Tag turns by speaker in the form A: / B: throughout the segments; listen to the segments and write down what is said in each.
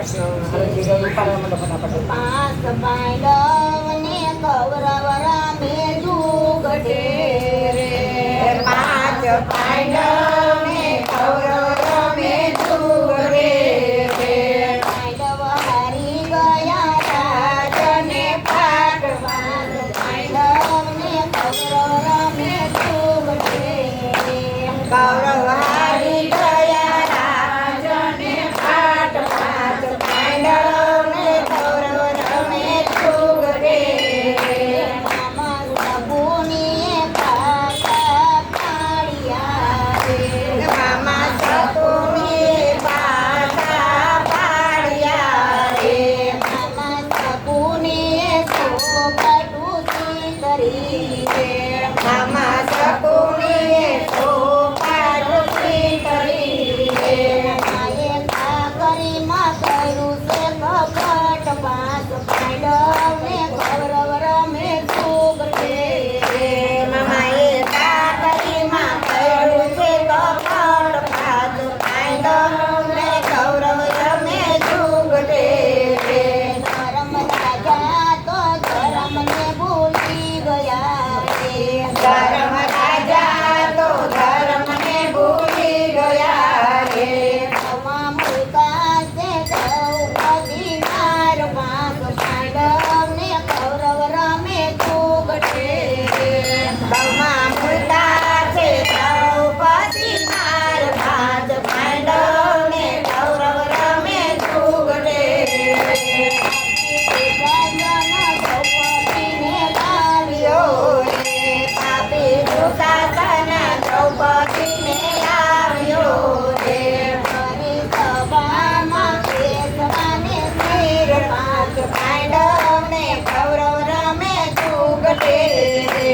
A: કૃષ્ણ ફટાફટ
B: પાંચ પાંડવને કૌરવ રામે જુગટે રે
A: પાંચ પાંડવને કૌરવ રામે જુગટે રે
B: પાંડવ હારી ગયા રાજને પાટ પાંચ પાંડવને કૌરવ રામે જુગટે રે
A: કૌરવ હારી ગયા રાજને પાટ પાંચ પાંડવને કૌરવ રામે જુગટે રે
B: મામા સબુની પાટા પાડ્યા રે
A: મામા સતુની પાટા પાડ્યા રે
B: મામા સબુની સોપટુથી કરી રે
A: મામા સતુની સોપાટુથી કરી રે
B: માએ કાકરીમાં કર્યું છે કપટ પાંચ પાંડવને કૌરવ રમે જુગટે રે
A: મામાએ કાકરીમાં કર્યું છે કપટ પાંચ પાંડવને કૌરવ રમે જુગટે રે
B: ધર્મ રાજા તો ધર્મને ભૂલી ગયા રે
A: ધર્મ રાજા તો ધર્મને ભૂલી ગયા રે
B: નવા મુલકા છે દ્રૌપદી નાર પાંચ પાંડવને કૌરવ રમે જુગટે રે
A: બહુમાં ભૂલતા છે દ્રૌપદી નાર પાંચ પાંડવને કૌરવ રમે જુગટે રે
B: દ્રૌપદીને લાવ્યો
A: રે પાપી દુશાસન દ્રૌપદીને લાવ્યો રે
B: હરી સભામાં કેસવાને શિર
A: પાંચ પાંડવને કૌરવ રમે જુગટે રે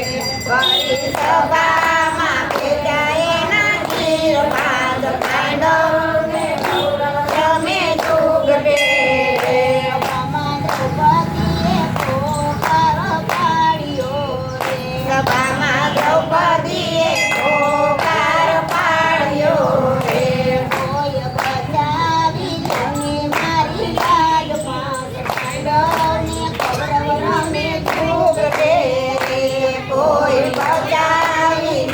A: વળી સભામાં ભેજાય ના ચીર પાંચ પાંડવને કૌરવ રમે જુગટે રે
B: સભામાં દ્રૌપદીએ પોકાર પાડ્યો રે
A: સભામાં દ્રૌપદીએ પોકાર પાડ્યો રે
B: કોઈ બચાવી જને મારી લાજ પાંચ પાંડવને કૌરવ રમે
A: જુગટે રે કોઈ બચાવી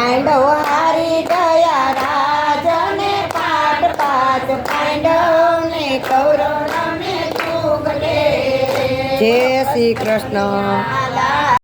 A: પાંડવ હારી ગયા રાજને પાટ પાંચ પાંડવ ને કૌરવ રમે જુગલે
C: જય શ્રી કૃષ્ણ
A: આલા